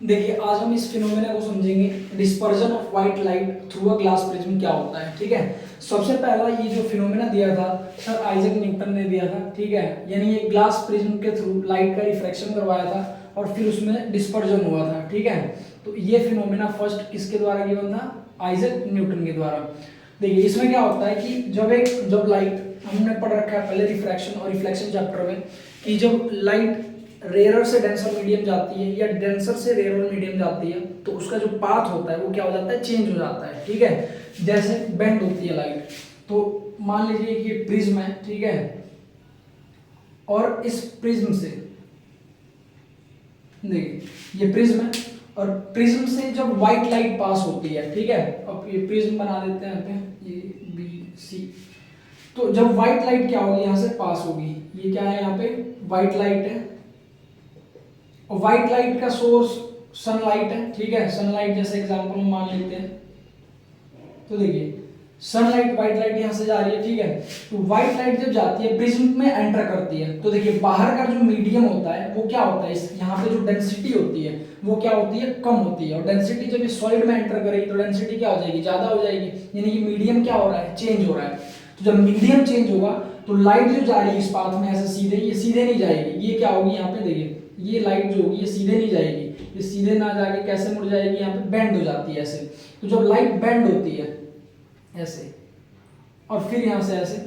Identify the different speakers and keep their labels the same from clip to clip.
Speaker 1: देखिए आज हम इस फिनोमेना को समझेंगे, dispersion of white light through a glass prism क्या होता है। ठीक है, सबसे पहला ये जो फिनोमेना दिया था सर आइजैक न्यूटन ने दिया था। ठीक है, यानी ये ग्लास प्रिज्म के थ्रू लाइट का रिफ्रैक्शन करवाया था और फिर उसमें डिस्पर्जन हुआ था। ठीक है, तो ये फिनोमेना फर्स्ट किसके द्वारा गिवन था? आइजैक न्यूटन के द्वारा। देखिए इसमें क्या होता है कि जब लाइट, हमने पढ़ रखा है पहले रिफ्रैक्शन और रिफ्लेक्शन चैप्टर में, कि जब लाइट रेयर से डेंसर मीडियम जाती है या डेंसर से रेयर मीडियम जाती है तो उसका जो पाथ होता है वो क्या हो जाता है? चेंज हो जाता है। ठीक है, जैसे बेंड होती है लाइट, तो मान लीजिए कि ये प्रिज्म है। ठीक है, और इस प्रिज्म से, देखिए ये प्रिज्म है और प्रिज्म से जब व्हाइट लाइट पास होती है, ठीक है, अब ये प्रिज्म बना देते हैं यहाँ पे, ये बी सी, तो जब व्हाइट लाइट क्या होगी यहाँ से पास होगी, ये क्या है यहाँ पे? व्हाइट लाइट है और व्हाइट लाइट का सोर्स सनलाइट है। ठीक है, सनलाइट जैसे एग्जांपल में मान लेते हैं, तो देखिए सनलाइट व्हाइट लाइट यहां से जा रही है। ठीक है, तो व्हाइट लाइट जब जाती है प्रिज्म में एंटर करती है तो देखिए बाहर का जो मीडियम होता है वो क्या होता है? इस यहाँ पे जो डेंसिटी होती है वो क्या होती है? कम होती है। और डेंसिटी जब इस सॉलिड में एंटर करेगी तो डेंसिटी क्या हो जाएगी? ज्यादा हो जाएगी, यानी कि मीडियम क्या हो रहा है? चेंज हो रहा है। तो जब मीडियम चेंज होगा तो लाइट जो जा रही है इस पाथ में ऐसे सीधे, ये सीधे नहीं जाएगी, ये क्या होगी यहाँ पे? देखिए ये लाइट जो होगी ये सीधे नहीं जाएगी, ये सीधे ना जाके कैसे मुड़ जाएगी? यहाँ पे बेंड हो जाती है ऐसे। तो जब लाइट बेंड होती है ऐसे और फिर यहां से ऐसे,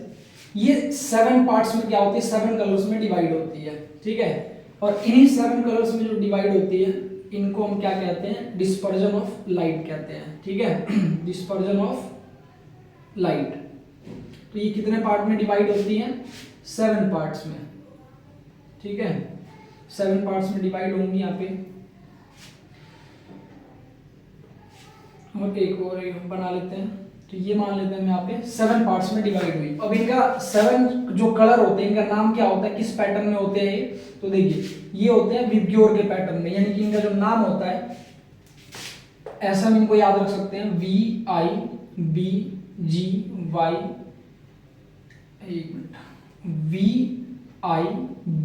Speaker 1: ये 7 पार्ट्स में क्या होती है? 7 कलर्स में डिवाइड होती है। ठीक है, और इन्हीं 7 कलर्स में जो डिवाइड होती है इनको हम क्या कहते हैं? डिस्पर्जन ऑफ लाइट कहते हैं। ठीक है, डिस्पर्जन ऑफ लाइट। तो ये कितने पार्ट में डिवाइड होती है? 7 पार्ट्स में। ठीक है, 7 पार्ट्स में डिवाइड होंगी यहाँ पे। और एक और एक बना लेते हैं, तो ये मान लेते हैं यहाँ पे 7 पार्ट्स में डिवाइड हुई। अब इनका 7 जो कलर होते हैं इनका नाम क्या होता है? किस पैटर्न में होते हैं ये? तो देखिए ये होते हैं विबग्योर के पैटर्न में, यानी कि इनका जो नाम होता है ऐसा हम इनको याद रख सकते हैं, V I B G Y, एक minute, V I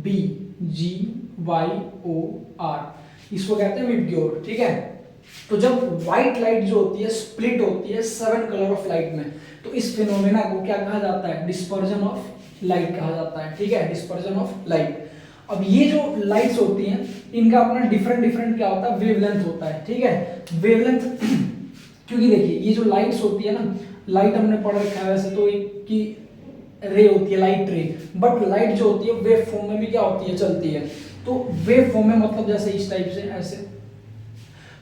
Speaker 1: B G Y O R, इसको कहते हैं विबग्योर। ठीक है, तो जब व्हाइट लाइट जो होती है स्प्लिट होती है 7 कलर ऑफ लाइट में, तो इस फिनोमेना को क्या कहा जाता है? डिस्पर्जन ऑफ लाइट कहा जाता है। ठीक है, डिस्पर्जन ऑफ लाइट। अब ये जो लाइट्स होती हैं इनका अपना डिफरेंट डिफरेंट क्या होता है? वेवलेंथ होता है। ठीक है, वेवलेंथ क्योंकि देखिए ये जो लाइट्स होती है ना, लाइट हमने पढ़ रखा है वैसे तो एक की रे होती है, लाइट रे, बट लाइट जो होती है वेव फॉर्म में भी क्या होती है? चलती है। तो वेव फॉर्म में मतलब जैसे इस टाइप से ऐसे,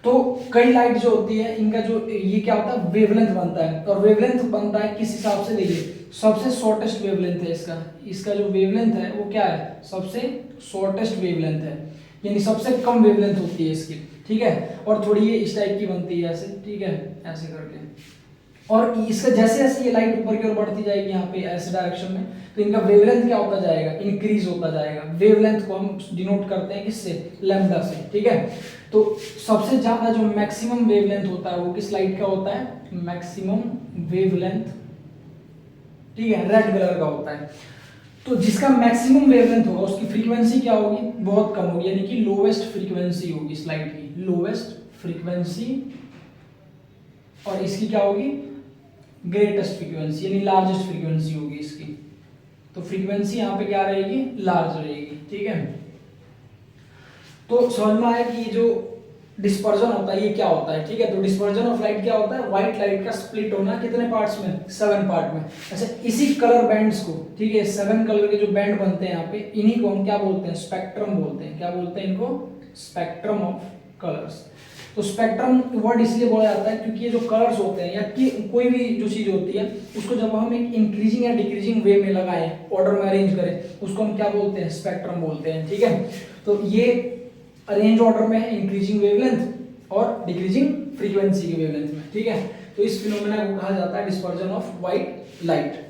Speaker 1: तो कई लाइट जो होती है इनका जो ये क्या होता है? वेवलेंथ बनता है। और वेवलेंथ बनता है किस हिसाब से? देखिए सबसे शॉर्टेस्ट वेवलेंथ है इसका, इसका जो वेवलेंथ है वो क्या है? सबसे शॉर्टेस्ट वेवलेंथ है, यानी सबसे कम वेवलेंथ होती है इसकी। ठीक है, और थोड़ी ये इस टाइप की बनती है ऐसे। ठीक है, ऐसे करके, और इसका जैसे जैसे ये लाइट ऊपर की ओर बढ़ती जाएगी यहाँ पे ऐसे डायरेक्शन में, तो इनका वेवलेंथ क्या होता जाएगा? इंक्रीज होता जाएगा। वेवलेंथ को हम डिनोट करते हैं किससे? लैम्डा से। ठीक है, तो सबसे ज्यादा जो मैक्सिमम वेवलेंथ होता है वो किस लाइट का होता है? मैक्सिमम वेवलेंथ, ठीक है, रेड कलर का होता है। तो जिसका मैक्सिमम वेवलेंथ होगा उसकी फ्रीक्वेंसी क्या होगी? बहुत कम होगी, यानी कि लोवेस्ट फ्रीक्वेंसी होगी इस लाइट की, लोवेस्ट फ्रीक्वेंसी। और इसकी क्या होगी? ग्रेटेस्ट फ्रीक्वेंसी, यानी लार्जेस्ट फ्रीक्वेंसी होगी इसकी। तो फ्रीक्वेंसी यहाँ पे क्या रहेगी? लार्ज रहेगी। ठीक है, तो समझ में आया कि ये जो डिस्पर्जन होता है ये क्या होता है। ठीक है, तो डिस्पर्जन ऑफ लाइट क्या होता है? व्हाइट लाइट का स्प्लिट होना कितने पार्ट्स में? 7 पार्ट में। अच्छा, इसी कलर बैंड्स को, ठीक है, 7 कलर के जो बैंड बनते हैं यहाँ पे, इन्हीं को हम क्या बोलते हैं? स्पेक्ट्रम बोलते हैं। क्या बोलते हैं इनको? Spectrum of colours. तो स्पेक्ट्रम वर्ड इसलिए बोला जाता है क्योंकि ये जो कलर्स होते हैं या कि कोई भी जो चीज होती है उसको जब हम एक इंक्रीजिंग या डिक्रीजिंग वे में लगाएं, ऑर्डर में अरेंज करें, उसको हम क्या बोलते हैं? स्पेक्ट्रम बोलते हैं। ठीक है, तो ये अरेंज ऑर्डर में है, इंक्रीजिंग वेवलेंथ और डिक्रीजिंग फ्रीक्वेंसी की वेवलेंथ में। ठीक है, तो इस फिनोमेना को कहा जाता है डिस्पर्जन ऑफ व्हाइट लाइट।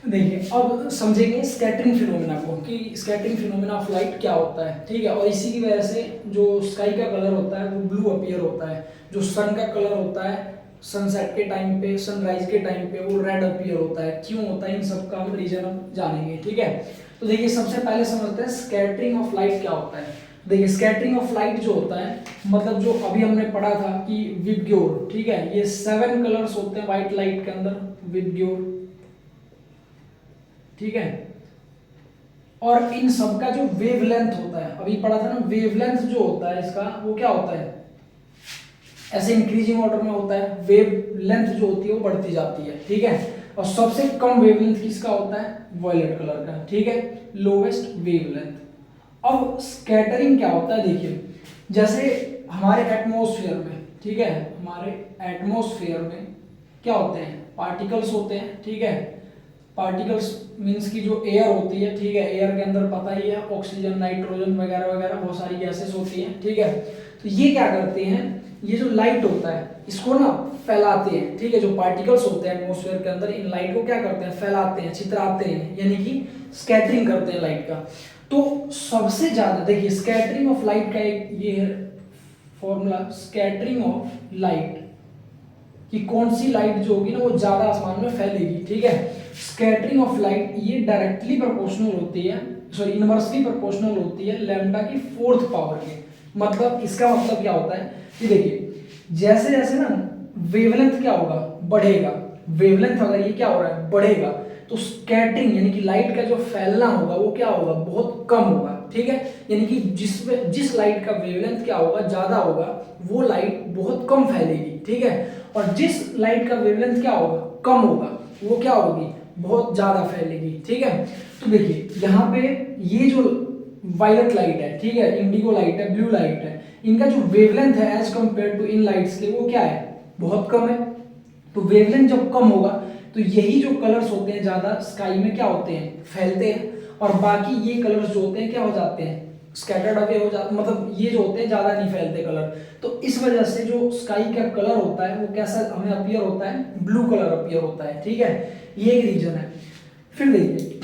Speaker 1: देखिए अब समझेंगे स्कैटरिंग फिनोमेना को, कि स्कैटरिंग फिनोमेना ऑफ लाइट क्या होता है। ठीक है, और इसी की वजह से जो स्काई का कलर होता है वो ब्लू अपीयर होता है, जो सन का कलर होता है सनसेट के टाइम पे, सनराइज के टाइम पे वो रेड अपीयर होता है। क्यों होता है, इन सब का हम रीजन हम जानेंगे, ठीक है। तो देखिए सबसे पहले समझते हैं स्कैटरिंग ऑफ लाइट क्या होता है। देखिए स्कैटरिंग ऑफ लाइट जो होता है, मतलब जो अभी हमने पढ़ा था कि विबग्योर, ठीक है, ये 7 कलर्स होते हैं व्हाइट लाइट के अंदर, विबग्योर, ठीक है। और इन सब का जो वेवलेंथ होता है, अभी पढ़ा था ना, वेवलेंथ जो होता है इसका वो क्या होता है, ऐसे इंक्रीजिंग ऑर्डर में होता है, वेवलेंथ जो होती है वो बढ़ती जाती है, ठीक है। और सबसे कम वेवलेंथ किसका होता है, वॉयलेट कलर का, ठीक है, लोवेस्ट वेवलेंथ। अब स्कैटरिंग क्या होता है, देखिए जैसे हमारे एटमॉस्फेयर में, ठीक है, हमारे एटमॉस्फेयर में क्या होते हैं, पार्टिकल्स होते हैं, ठीक है। पार्टिकल्स मींस की जो एयर होती है, ठीक है, एयर के अंदर पता ही है ऑक्सीजन, नाइट्रोजन वगैरह वगैरह बहुत सारी गैसेस होती हैं, ठीक है। तो ये क्या करते हैं, ये जो लाइट होता है इसको ना फैलाते हैं, ठीक है। जो पार्टिकल्स होते हैं एटमॉस्फेयर के अंदर, इन लाइट को क्या करते हैं, फैलाते हैं, छितराते हैं, यानी कि स्कैटरिंग करते हैं लाइट का। तो सबसे ज्यादा देखिए स्कैटरिंग ऑफ लाइट का एक ये फॉर्मूला, स्कैटरिंग ऑफ लाइट कि कौन सी लाइट जो होगी ना वो ज्यादा आसमान में फैलेगी, ठीक है। स्कैटरिंग ऑफ लाइट ये डायरेक्टली प्रोपोर्शनल होती है, सॉरी इनवर्सली प्रोपोर्शनल होती है लैम्डा की 4th पावर के। मतलब इसका मतलब क्या होता है कि देखिए जैसे जैसे ना वेवलेंथ क्या होगा, बढ़ेगा, वेवलेंथ अगर ये क्या हो रहा है, बढ़ेगा, तो स्कैटरिंग यानी कि लाइट का जो फैलना होगा वो क्या होगा, बहुत कम होगा, ठीक है। यानी कि जिस लाइट का वेवलेंथ क्या होगा, ज्यादा होगा, वो लाइट बहुत कम फैलेगी, ठीक है। और जिस लाइट का वेवलेंथ क्या होगा, कम होगा, वो क्या होगी, बहुत ज्यादा फैलेगी, ठीक है। तो देखिए यहाँ पे ये जो वायलेट लाइट है, ठीक है, इंडिगो लाइट है, ब्लू लाइट है, इनका जो वेवलेंथ है एज कंपेयर टू इन लाइट्स के वो क्या है, बहुत कम है। तो वेवलेंथ जब कम होगा तो यही जो कलर्स होते हैं ज्यादा स्काई में क्या होते हैं, फैलते हैं, और बाकी ये कलर्स जो होते हैं क्या हो जाते हैं, स्कैटर्ड अवे हो जाते, मतलब ये जो होते हैं ज्यादा नहीं फैलते कलर। तो इस वजह से जो स्काई का कलर होता है वो कैसा हमें अपीयर होता है, ब्लू कलर अपीयर होता है, ठीक है। ये एक रीजन है। फिर देखिए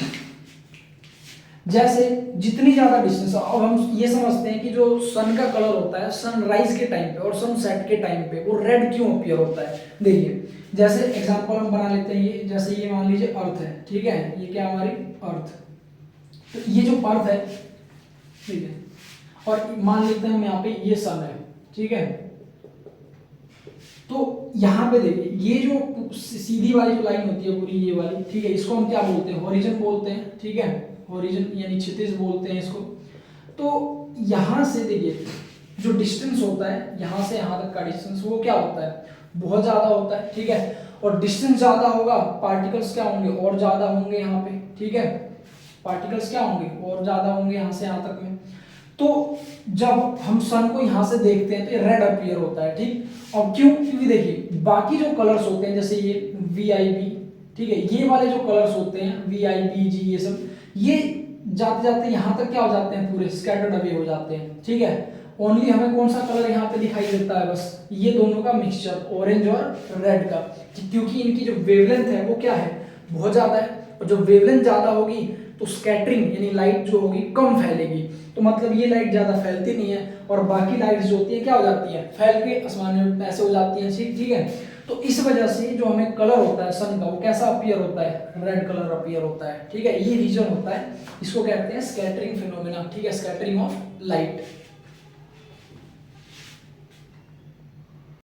Speaker 1: जैसे जितनी ज्यादा डिस्टेंस, अब हम ये समझते हैं कि जो सन का कलर होता है सनराइज के टाइम पे और सनसेट के टाइम पे वो रेड क्यों अपीयर होता है। देखिए जैसे एग्जांपल हम बना लेते हैं, ये जैसे ये मान लीजिए अर्थ है, ठीक है, ये क्या हमारी अर्थ, तो ये जो अर्थ है, ठीक है, और मान लेते हैं हम यहाँ पे ये सन है, ठीक है। तो यहाँ पे देखिए ये जो सीधी वाली जो लाइन होती है पूरी ये वाली, ठीक है, इसको हम क्या बोलते हैं, हॉरिजन बोलते हैं, ठीक है, हॉरिजन यानी क्षितिज बोलते हैं इसको। तो यहाँ से देखिए जो डिस्टेंस होता है यहाँ से यहाँ तक का डिस्टेंस वो क्या होता है, बहुत ज्यादा होता है, ठीक है। और डिस्टेंस ज्यादा होगा, पार्टिकल्स क्या होंगे, और ज्यादा होंगे यहाँ पे, ठीक है, पार्टिकल्स क्या होंगे, और ज्यादा होंगे यहाँ से यहाँ तक में। तो जब हम सन को यहाँ से देखते हैं तो ये रेड अपीयर होता है, ठीक। और क्यों, क्योंकि देखिए बाकी जो कलर्स होते हैं जैसे ये VIB, ठीक है, ये वाले जो कलर्स होते हैं VIBG, ये सब ये जाते जाते यहाँ तक क्या हो जाते हैं, पूरे स्कैटर्ड अवे हो जाते हैं, ठीक है। ओनली हमें कौन सा कलर यहाँ पे दिखाई देता है, बस ये दोनों का मिक्सचर, ऑरेंज और रेड का, क्योंकि इनकी जो वेवलेंथ है वो क्या है, बहुत ज्यादा है। और जब वेवलेंथ ज्यादा होगी तो स्कैटरिंग यानी लाइट जो होगी कम फैलेगी। तो मतलब ये लाइट ज्यादा फैलती नहीं है और बाकी लाइट्स जो होती है क्या हो जाती है, फैल के आसमान में ऐसे हो जाती है, ठीक है। तो इस वजह से जो हमें कलर होता है सन का वो कैसा अपीयर होता है, रेड कलर अपीयर होता है, ठीक है। ये रीजन होता है, इसको कहते हैं स्कैटरिंग फिनोमेना, ठीक है, स्कैटरिंग ऑफ लाइट।